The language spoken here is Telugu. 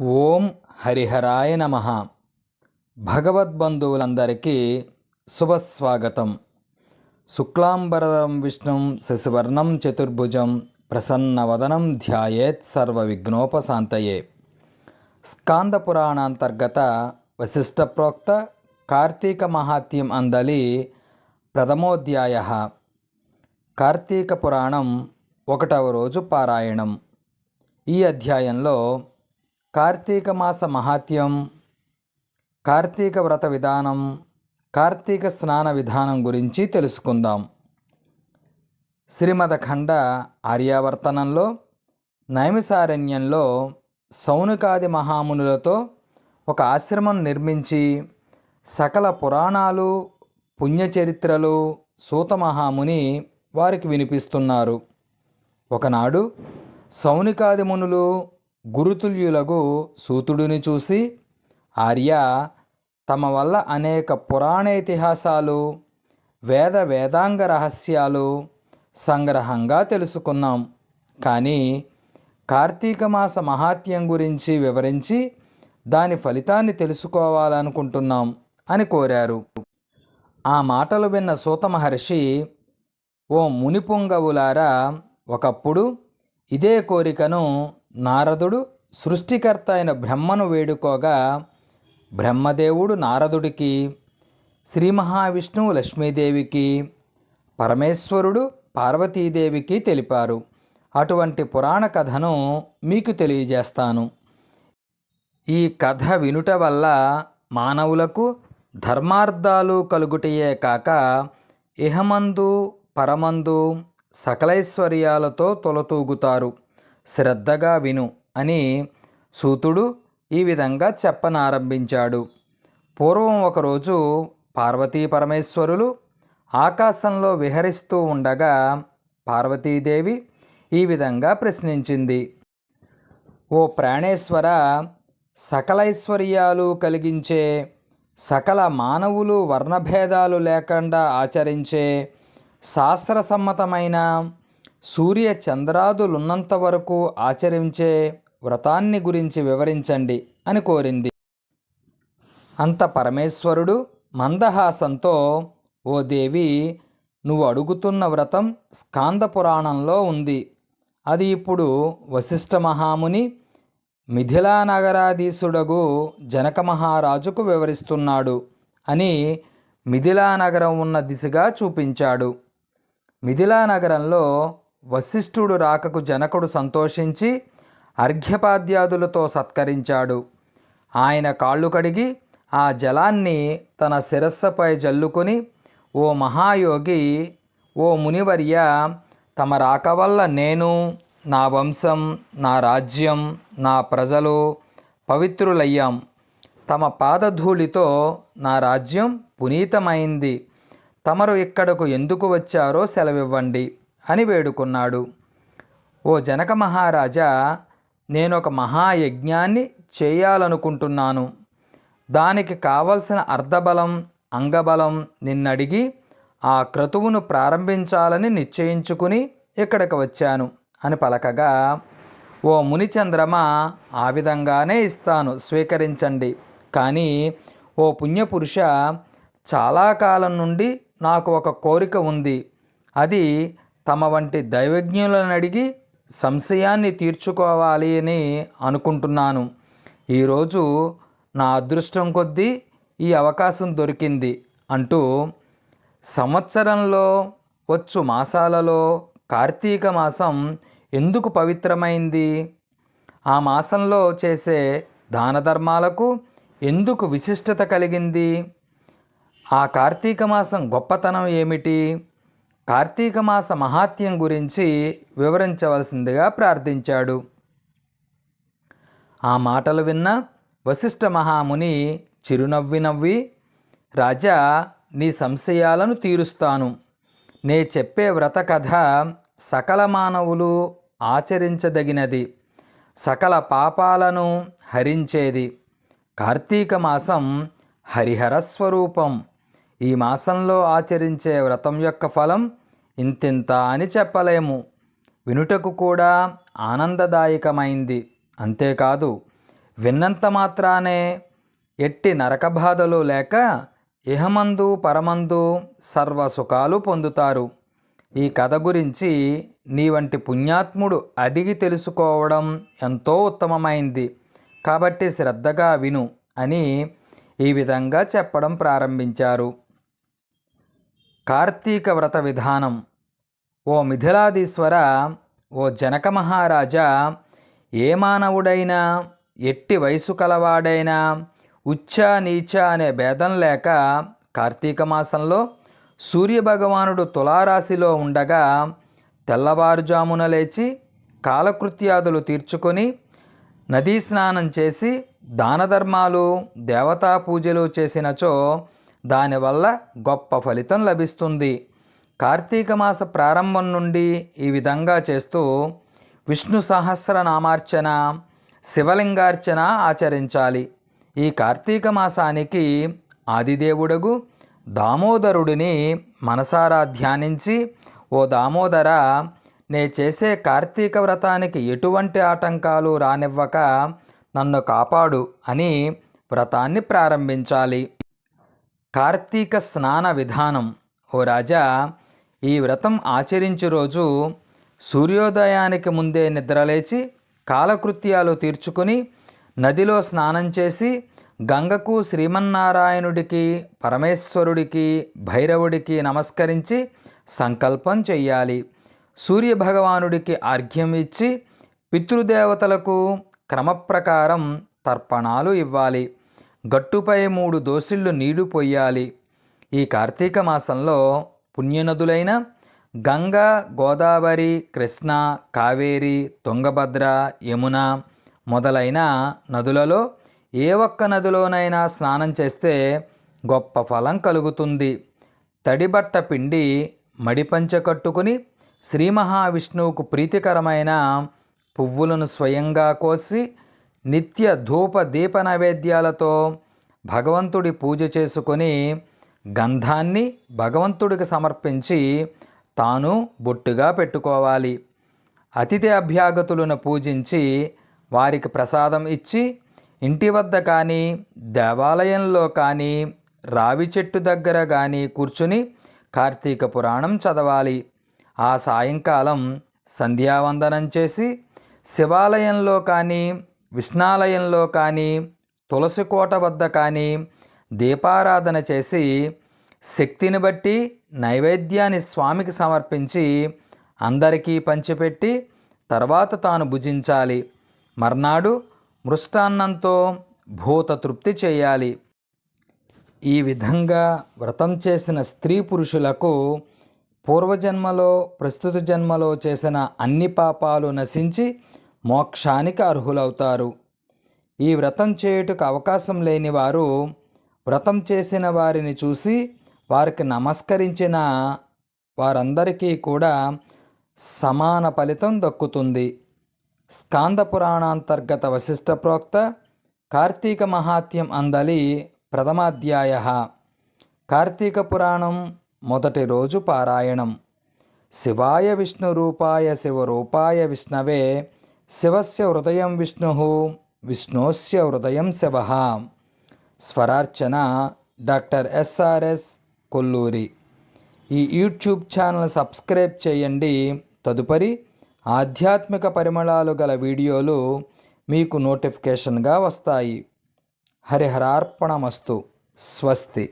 ఓం హరిహరాయ నమః. భగవద్బంధువులందరికీ శుభస్వాగతం. శుక్లాంబరధరం విష్ణుం శశివర్ణం చతుర్భుజం ప్రసన్నవదనం ధ్యాయేత్ సర్వవిఘ్నోపశాంతయే. స్కాంద పురాణాంతర్గత వశిష్ఠ ప్రోక్త కార్తీక మహాత్మ్యం అందలి ప్రథమోధ్యాయ. కార్తీక పురాణం 1వ రోజు పారాయణం. ఈ అధ్యాయంలో కార్తీక మాస మహాత్మ్యం, కార్తీక వ్రత విధానం, కార్తీక స్నాన విధానం గురించి తెలుసుకుందాం. శ్రీమదఖండ ఆర్యావర్తనంలో నైమిసారణ్యంలో సౌనకాది మహామునులతో ఒక ఆశ్రమం నిర్మించి సకల పురాణాలు, పుణ్యచరిత్రలు సూత మహాముని వారికి వినిపిస్తున్నారు. ఒకనాడు సౌనకాది మునులు గురుతుల్యులకు సూతుడిని చూసి, ఆర్య, తమ వల్ల అనేక పురాణేతిహాసాలు, వేదాంగ రహస్యాలు సంగ్రహంగా తెలుసుకున్నాం. కానీ కార్తీక మాస మహాత్మ్యం గురించి వివరించి దాని ఫలితాన్ని తెలుసుకోవాలనుకుంటున్నాం అని కోరారు. ఆ మాటలు విన్న సూత మహర్షి, ఓ మునిపుంగవులారా, ఒకప్పుడు ఇదే కోరికను నారదుడు సృష్టికర్త అయిన బ్రహ్మను వేడుకోగా, బ్రహ్మదేవుడు నారదుడికి, శ్రీ మహావిష్ణువు లక్ష్మీదేవికి, పరమేశ్వరుడు పార్వతీదేవికి తెలిపారు. అటువంటి పురాణ కథను మీకు తెలియజేస్తాను. ఈ కథ వినుట వల్ల మానవులకు ధర్మార్థాలు కలుగుటయే కాక ఇహమందు పరమందు సకలైశ్వర్యాలతో తొలతూగుతారు. శ్రద్ధగా విను అని సూతుడు ఈ విధంగా చెప్పనారంభించాడు. పూర్వం ఒకరోజు పార్వతీ పరమేశ్వరులు ఆకాశంలో విహరిస్తూ ఉండగా పార్వతీదేవి ఈ విధంగా ప్రశ్నించింది. ఓ ప్రాణేశ్వర, సకలైశ్వర్యాలు కలిగించే, సకల మానవులు వర్ణభేదాలు లేకుండా ఆచరించే శాస్త్రసమ్మతమైన సూర్య చంద్రాదులున్నంత వరకు ఆచరించే వ్రతాన్ని గురించి వివరించండి అని కోరింది. అంత పరమేశ్వరుడు మందహాసంతో, ఓ దేవి, నువ్వు అడుగుతున్న వ్రతం స్కాంద పురాణంలో ఉంది. అది ఇప్పుడు వశిష్ఠ మహాముని మిథిలా నగరాధీశుడగు జనక మహారాజుకు వివరిస్తున్నాడు అని మిథిలా నగరం ఉన్న దిశగా చూపించాడు. మిథిలా నగరంలో వశిష్ఠుడు రాకకు జనకుడు సంతోషించి అర్ఘ్యపాద్యాదులతో సత్కరించాడు. ఆయన కాళ్ళు కడిగి ఆ జలాన్ని తన శిరస్సుపై జల్లుకొని, ఓ మహాయోగి, ఓ మునివర్య, తమ రాక వల్ల నేను, నా వంశం, నా రాజ్యం, నా ప్రజలు పవిత్రులయ్యాం. తమ పాదధూళితో నా రాజ్యం పునీతమైంది. తమరు ఇక్కడకు ఎందుకు వచ్చారో సెలవివ్వండి అని వేడుకున్నాడు. ఓ జనక మహారాజా, నేనొక మహాయజ్ఞాన్ని చేయాలనుకుంటున్నాను. దానికి కావలసిన అర్ధబలం, అంగబలం నిన్నడిగి ఆ క్రతువును ప్రారంభించాలని నిశ్చయించుకుని ఇక్కడికి వచ్చాను అని పలకగా, ఓ మునిచంద్రమ, ఆ విధంగానే ఇస్తాను, స్వీకరించండి. కానీ ఓ పుణ్యపురుష, చాలా కాలం నుండి నాకు ఒక కోరిక ఉంది. అది తమ వంటి దైవజ్ఞులను అడిగి సంశయాన్ని తీర్చుకోవాలి అని అనుకుంటున్నాను. ఈరోజు నా అదృష్టం కొద్దీ ఈ అవకాశం దొరికింది అంటూ, సంవత్సరంలో వచ్చు మాసాలలో కార్తీక మాసం ఎందుకు పవిత్రమైంది? ఆ మాసంలో చేసే దాన ధర్మాలకు ఎందుకు విశిష్టత కలిగింది? ఆ కార్తీక మాసం గొప్పతనం ఏమిటి? కార్తీక మాస మహాత్మ్యం గురించి వివరించవలసిందిగా ప్రార్థించాడు. ఆ మాటలు విన్న వశిష్ఠ మహాముని చిరునవ్వి నవ్వి, రాజా, నీ సంశయాలను తీరుస్తాను. నే చెప్పే వ్రత కథ సకల మానవులు ఆచరించదగినది, సకల పాపాలను హరించేది. కార్తీక మాసం హరిహర స్వరూపం. ఈ మాసంలో ఆచరించే వ్రతం యొక్క ఫలం ఇంతింత అని చెప్పలేము. వినుటకు కూడా ఆనందదాయకమైంది. అంతేకాదు, విన్నంత మాత్రానే ఎట్టి నరకబాధలు లేక ఇహమందు పరమందు సర్వసుఖాలు పొందుతారు. ఈ కథ గురించి నీ వంటి పుణ్యాత్ముడు అడిగి తెలుసుకోవడం ఎంతో ఉత్తమమైంది, కాబట్టి శ్రద్ధగా విను అని ఈ విధంగా చెప్పడం ప్రారంభించారు. కార్తీక వ్రత విధానం. ఓ మిథిలాధీశ్వర, ఓ జనక మహారాజా, ఏ మానవుడైనా ఎట్టి వయసు కలవాడైనా ఉచ్చ నీచ అనే భేదం లేక కార్తీక మాసంలో సూర్యభగవానుడు తులారాశిలో ఉండగా తెల్లవారుజామున లేచి కాలకృత్యాదులు తీర్చుకొని నదీ స్నానం చేసి దానధర్మాలు దేవతా పూజలు చేసినచో దానివల్ల గొప్ప ఫలితం లభిస్తుంది. కార్తీక మాస ప్రారంభం నుండి ఈ విధంగా చేస్తూ విష్ణు సహస్రనామార్చన, శివలింగార్చన ఆచరించాలి. ఈ కార్తీక మాసానికి ఆదిదేవుడగు దామోదరుడిని మనసారా ధ్యానించి, ఓ దామోదర, నే చేసే కార్తీక వ్రతానికి ఎటువంటి ఆటంకాలు రానివ్వక నన్ను కాపాడు అని వ్రతాన్ని ప్రారంభించాలి. కార్తీక స్నాన విధానం. ఓ రాజా, ఈ వ్రతం ఆచరించు రోజు సూర్యోదయానికి ముందే నిద్రలేచి కాలకృత్యాలు తీర్చుకుని నదిలో స్నానం చేసి గంగకు, శ్రీమన్నారాయణుడికి, పరమేశ్వరుడికి, భైరవుడికి నమస్కరించి సంకల్పం చెయ్యాలి. సూర్యభగవానుడికి అర్ఘ్యం ఇచ్చి పితృదేవతలకు క్రమప్రకారం తర్పణాలు ఇవ్వాలి. గట్టుపై 3 దోసిళ్ళు నీళ్లు పొయ్యాలి. ఈ కార్తీక మాసంలో పుణ్యనదులైన గంగా, గోదావరి, కృష్ణ, కావేరి, తుంగభద్ర, యమున మొదలైన నదులలో ఏ ఒక్క నదిలోనైనా స్నానం చేస్తే గొప్ప ఫలం కలుగుతుంది. తడిబట్ట పిండి మడిపంచ కట్టుకుని శ్రీ మహావిష్ణువుకు ప్రీతికరమైన పువ్వులను స్వయంగా కోసి నిత్య ధూప దీప నైవేద్యాలతో భగవంతుడి పూజ చేసుకొని గంధాన్ని భగవంతుడికి సమర్పించి తాను బొట్టుగా పెట్టుకోవాలి. అతిథి అభ్యాగతులను పూజించి వారికి ప్రసాదం ఇచ్చి ఇంటి వద్ద కానీ దేవాలయంలో కానీ రావి చెట్టు దగ్గర కానీ కూర్చుని కార్తీక పురాణం చదవాలి. ఆ సాయంకాలం సంధ్యావందనం చేసి శివాలయంలో కానీ విష్ణాలయంలో కానీ తులసి కోట వద్ద కానీ దీపారాధన చేసి శక్తిని బట్టి నైవేద్యాన్ని స్వామికి సమర్పించి అందరికీ పంచిపెట్టి తర్వాత తాను భుజించాలి. మర్నాడు మృష్టాన్నంతో భూత తృప్తి చేయాలి. ఈ విధంగా వ్రతం చేసిన స్త్రీ పురుషులకు పూర్వజన్మలో ప్రస్తుత జన్మలో చేసిన అన్ని పాపాలు నశించి మోక్షానికి అర్హులవుతారు. ఈ వ్రతం చేయుటకు అవకాశం లేని వారు వ్రతం చేసిన వారిని చూసి వారికి నమస్కరించిన వారందరికీ కూడా సమాన ఫలితం దక్కుతుంది. స్కాంద పురాణాంతర్గత వశిష్ఠ ప్రోక్త కార్తీక మహాత్యం అందలి ప్రథమాధ్యాయ. కార్తీక పురాణం మొదటి రోజు పారాయణం. శివాయ విష్ణురూపాయ శివరూపాయ విష్ణవే శివస్య హృదయం విష్ణు విష్ణోస్య హృదయం శివ. Swararchana doctor SRS Kolluri. ఈ యూట్యూబ్ ఛానల్ సబ్స్క్రైబ్ చేయండి. తదుపరి ఆధ్యాత్మిక పరిమళాలు గల వీడియోలు మీకు నోటిఫికేషన్గా వస్తాయి. హరిహరార్పణమస్తు. స్వస్తి.